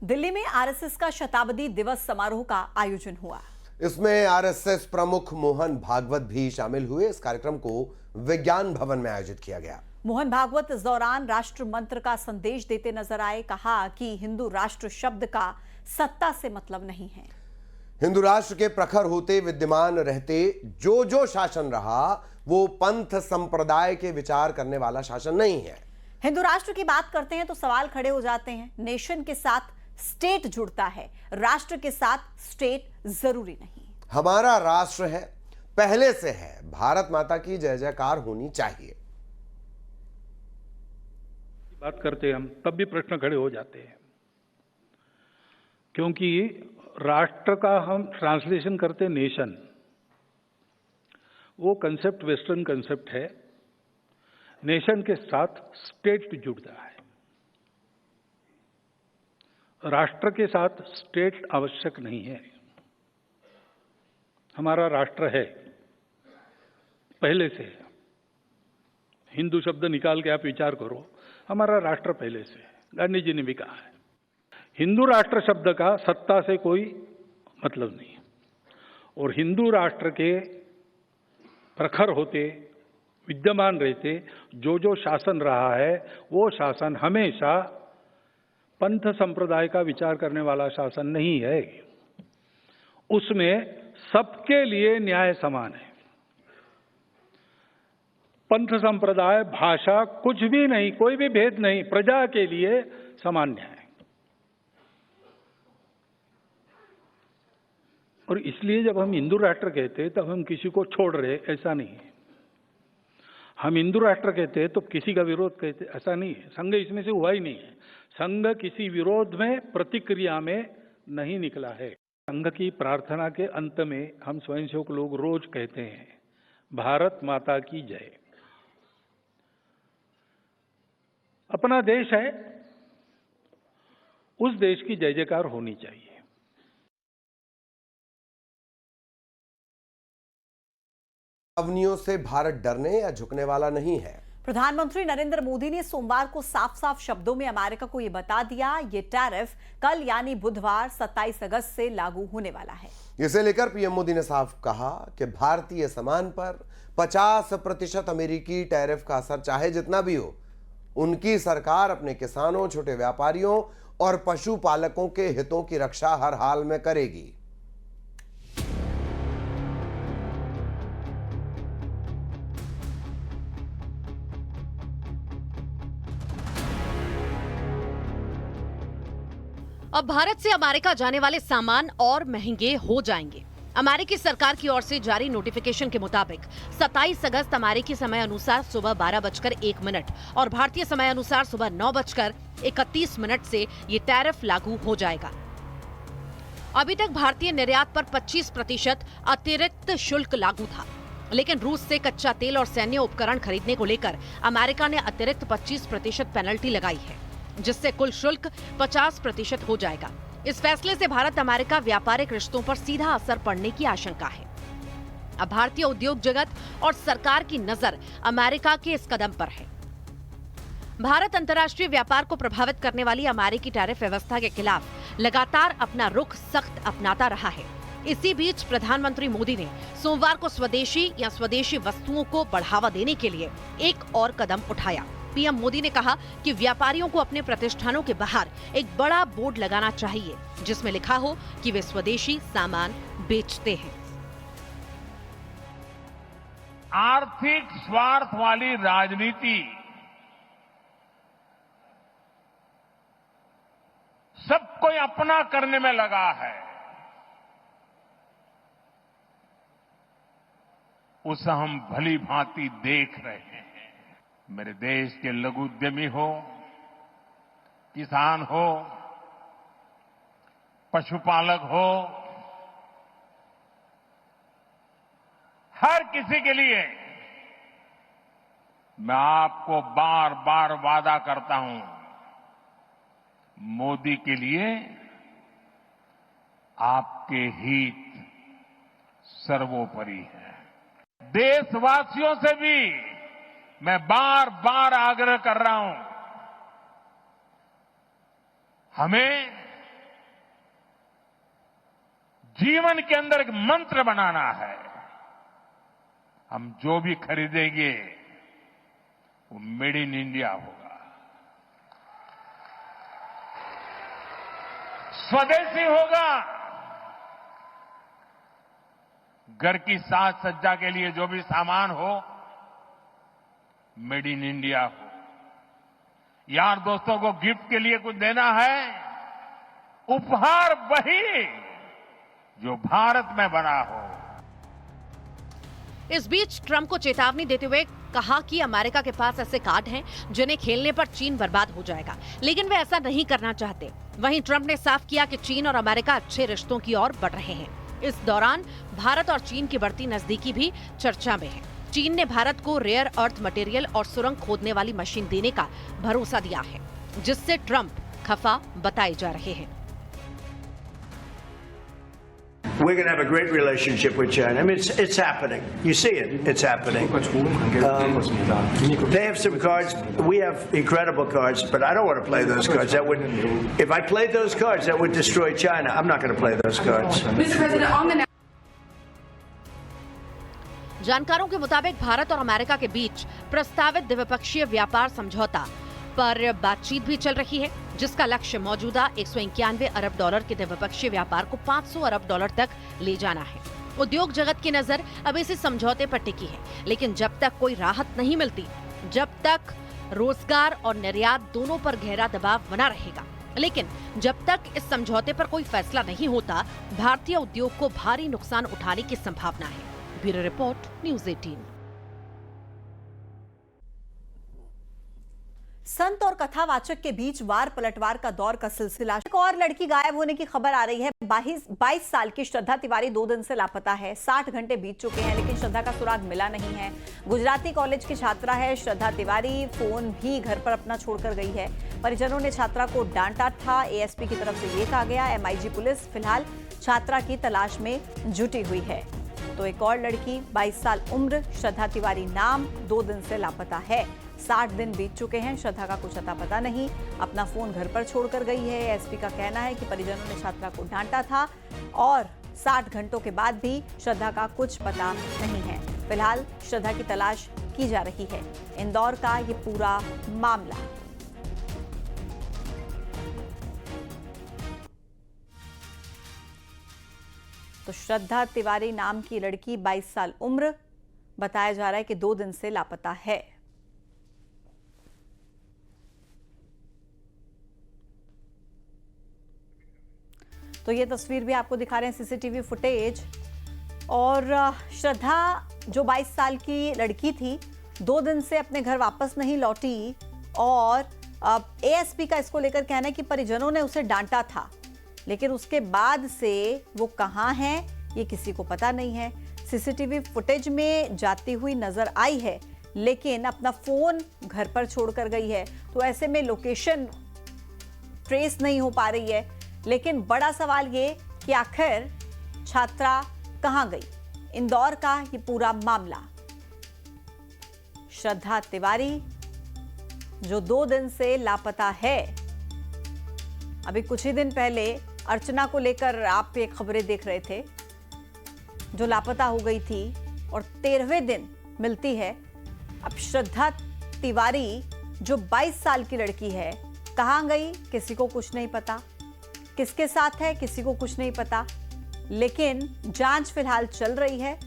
दिल्ली में आरएसएस का शताब्दी दिवस समारोह का आयोजन हुआ। इसमें आरएसएस प्रमुख मोहन भागवत भी शामिल हुए। इस कार्यक्रम को विज्ञान भवन में आयोजित किया गया। मोहन भागवत इस दौरान राष्ट्र मंत्र का संदेश देते नजर आए। कहा कि हिंदू राष्ट्र शब्द का सत्ता से मतलब नहीं है। हिंदू राष्ट्र के प्रखर होते विद्यमान रहते जो शासन रहा वो पंथ संप्रदाय के विचार करने वाला शासन नहीं है। हिंदू राष्ट्र की बात करते हैं तो सवाल खड़े हो जाते हैं। नेशन के साथ स्टेट जुड़ता है, राष्ट्र के साथ स्टेट जरूरी नहीं। हमारा राष्ट्र है, पहले से है। भारत माता की जय जयकार होनी चाहिए। बात करते हैं हम तब भी प्रश्न खड़े हो जाते हैं, क्योंकि राष्ट्र का हम ट्रांसलेशन करते नेशन, वो कंसेप्ट वेस्टर्न कंसेप्ट है। नेशन के साथ स्टेट जुड़ता है। राष्ट्र के साथ स्टेट आवश्यक नहीं है। हमारा राष्ट्र है, पहले से है। हिंदू शब्द निकाल के आप विचार करो, हमारा राष्ट्र पहले से है। गांधी जी ने भी कहा है, हिंदू राष्ट्र शब्द का सत्ता से कोई मतलब नहीं। और हिंदू राष्ट्र के प्रखर होते विद्यमान रहते जो शासन रहा है वो शासन हमेशा पंथ संप्रदाय का विचार करने वाला शासन नहीं है। उसमें सबके लिए न्याय समान है। पंथ संप्रदाय भाषा कुछ भी नहीं, कोई भी भेद नहीं, प्रजा के लिए समान न्याय। और इसलिए जब हम हिंदू राष्ट्र कहते हैं तब हम किसी को छोड़ रहे, ऐसा नहीं है। हम हिंदू राष्ट्र कहते हैं तो किसी का विरोध कहते, ऐसा नहीं है। संघ इसमें से हुआ ही नहीं है। संघ किसी विरोध में, प्रतिक्रिया में नहीं निकला है। संघ की प्रार्थना के अंत में हम स्वयंसेवक लोग रोज कहते हैं, भारत माता की जय। अपना देश है, उस देश की जय जयकार होनी चाहिए। अवनियों से भारत डरने या झुकने वाला नहीं है। प्रधानमंत्री नरेंद्र मोदी ने सोमवार को साफ साफ शब्दों में अमेरिका को यह बता दिया, ये टैरिफ कल यानी बुधवार 27 अगस्त से लागू होने वाला है। इसे लेकर पीएम मोदी ने साफ कहा कि भारतीय सामान पर 50% अमेरिकी टैरिफ का असर चाहे जितना भी हो, उनकी सरकार अपने किसानों, छोटे व्यापारियों और पशुपालकों के हितों की रक्षा हर हाल में करेगी। अब भारत से अमेरिका जाने वाले सामान और महंगे हो जाएंगे। अमेरिकी सरकार की ओर से जारी नोटिफिकेशन के मुताबिक 27 अगस्त अमेरिकी समय अनुसार सुबह 12:01 और भारतीय समय अनुसार सुबह 9:31 से ये टैरिफ लागू हो जाएगा। अभी तक भारतीय निर्यात पर 25% अतिरिक्त शुल्क लागू था, लेकिन रूस से कच्चा तेल और सैन्य उपकरण खरीदने को लेकर अमेरिका ने अतिरिक्त 25% पेनल्टी लगाई है, जिससे कुल शुल्क 50% हो जाएगा। इस फैसले से भारत अमेरिका व्यापारिक रिश्तों पर सीधा असर पड़ने की आशंका है। अब भारतीय उद्योग जगत और सरकार की नजर अमेरिका के इस कदम पर है। भारत अंतर्राष्ट्रीय व्यापार को प्रभावित करने वाली अमेरिकी टैरिफ व्यवस्था के खिलाफ लगातार अपना रुख सख्त अपनाता रहा है। इसी बीच प्रधानमंत्री मोदी ने सोमवार को स्वदेशी या स्वदेशी वस्तुओं को बढ़ावा देने के लिए एक और कदम उठाया। पीएम मोदी ने कहा कि व्यापारियों को अपने प्रतिष्ठानों के बाहर एक बड़ा बोर्ड लगाना चाहिए जिसमें लिखा हो कि वे स्वदेशी सामान बेचते हैं। आर्थिक स्वार्थ वाली राजनीति सबको अपना करने में लगा है। उसे हम भली भांति देख रहे हैं। मेरे देश के लघु उद्यमी हो, किसान हो, पशुपालक हो, हर किसी के लिए मैं आपको बार बार वादा करता हूं, मोदी के लिए आपके हित सर्वोपरि है। देशवासियों से भी मैं बार बार आग्रह कर रहा हूं, हमें जीवन के अंदर एक मंत्र बनाना है। हम जो भी खरीदेंगे वो मेड इन इंडिया होगा, स्वदेशी होगा। घर की साज सज्जा के लिए जो भी सामान हो मेड इन इंडिया हो। यार दोस्तों को गिफ्ट के लिए कुछ देना है, उपहार वही जो भारत में बना हो। इस बीच ट्रंप को चेतावनी देते हुए कहा कि अमेरिका के पास ऐसे कार्ड हैं जिन्हें खेलने पर चीन बर्बाद हो जाएगा, लेकिन वे ऐसा नहीं करना चाहते। वहीं ट्रंप ने साफ किया कि चीन और अमेरिका अच्छे रिश्तों की ओर बढ़ रहे हैं। इस दौरान भारत और चीन की बढ़ती नजदीकी भी चर्चा में है। चीन ने भारत को रेयर अर्थ मटेरियल और सुरंग खोदने वाली मशीन देने का भरोसा दिया है, जिससे ट्रंप खफा बताए जा रहे हैं। We're going to have a great relationship with China. I mean, it's happening. You see it. It's happening. They have some cards. We have incredible cards, but I don't want to play those cards. That would, if I played those cards, that would destroy China. I'm not going to play those cards. Mr. President, on the जानकारों के मुताबिक भारत और America के बीच प्रस्तावित द्विपक्षीय व्यापार समझौता पर बातचीत भी चल रही है, जिसका लक्ष्य मौजूदा 191 अरब डॉलर के द्विपक्षीय व्यापार को 500 अरब डॉलर तक ले जाना है। उद्योग जगत की नजर अब इस समझौते पर टिकी है, लेकिन जब तक कोई राहत नहीं मिलती, जब तक रोजगार और निर्यात दोनों पर गहरा दबाव बना रहेगा। लेकिन जब तक इस समझौते पर कोई फैसला नहीं होता, भारतीय उद्योग को भारी नुकसान उठाने की संभावना है। Bureau report, news 18। संत और कथावाचक के बीच वार पलटवार का दौर का सिलसिला। एक और लड़की गायब होने की खबर आ रही है। 22 साल की श्रद्धा तिवारी 2 दिन से लापता है। 60 घंटे बीत चुके हैं, लेकिन श्रद्धा का सुराग मिला नहीं है। गुजराती कॉलेज की छात्रा है श्रद्धा तिवारी। फोन भी घर पर अपना छोड़कर गई है। परिजनों ने छात्रा को डांटा था। एएसपी की तरफ से ये कहा गया। एमआईजी पुलिस फिलहाल छात्रा की तलाश में जुटी हुई है। तो एक और लड़की 22 साल उम्र श्रद्धा तिवारी नाम 2 दिन से लापता है। 60 दिन बीत चुके हैं, श्रद्धा का कुछ अता पता नहीं। अपना फोन घर पर छोड़कर गई है। एसपी का कहना है कि परिजनों ने छात्रा को डांटा था और 60 घंटों के बाद भी श्रद्धा का कुछ पता नहीं है। फिलहाल श्रद्धा की तलाश की जा रही है। इंदौर का ये पूरा मामला। तो श्रद्धा तिवारी नाम की लड़की 22 साल उम्र, बताया जा रहा है कि 2 दिन से लापता है। तो ये तस्वीर भी आपको दिखा रहे हैं, सीसीटीवी फुटेज। और श्रद्धा जो 22 साल की लड़की थी, 2 दिन से अपने घर वापस नहीं लौटी और एएसपी का इसको लेकर कहना है कि परिजनों ने उसे डांटा था, लेकिन उसके बाद से वो कहाँ है ये किसी को पता नहीं है। सीसीटीवी फुटेज में जाती हुई नजर आई है, लेकिन अपना फोन घर पर छोड़कर गई है। तो ऐसे में लोकेशन ट्रेस नहीं हो पा रही है। लेकिन बड़ा सवाल ये कि आखिर छात्रा कहां गई। इंदौर का ये पूरा मामला। श्रद्धा तिवारी जो 2 दिन से लापता है। अभी कुछ ही दिन पहले अर्चना को लेकर आप ये खबरें देख रहे थे, जो लापता हो गई थी और 13वें दिन मिलती है। अब श्रद्धा तिवारी जो 22 साल की लड़की है, कहां गई किसी को कुछ नहीं पता, किसके साथ है किसी को कुछ नहीं पता। लेकिन जांच फिलहाल चल रही है।